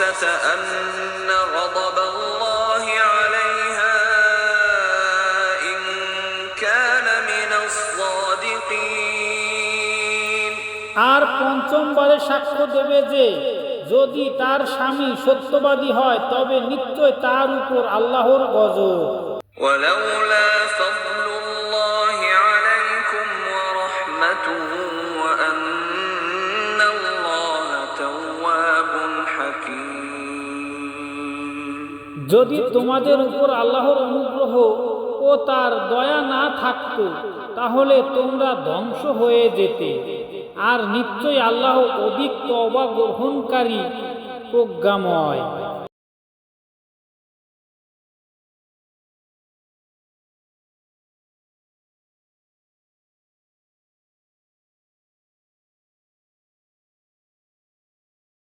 الخامسة أن غضب الله عليها إن كان من الصادقين আর পঞ্চমবারে সাক্ষ্য দেবে যে যদি তার স্বামী সত্যবাদী হয় তবে নিশ্চয় তার উপর আল্লাহর গজব। ولولا فضل الله عليكم ورحمته وأن الله تواب حكيم যদি তোমাদের উপর আল্লাহর অনুগ্রহ ও তার দয়া না থাকতো তাহলে তোমরা ধ্বংস হয়ে যেতে, আর নিশ্চয়ই আল্লাহ অধিক তওবা গ্রহণকারী প্রজ্ঞাময়।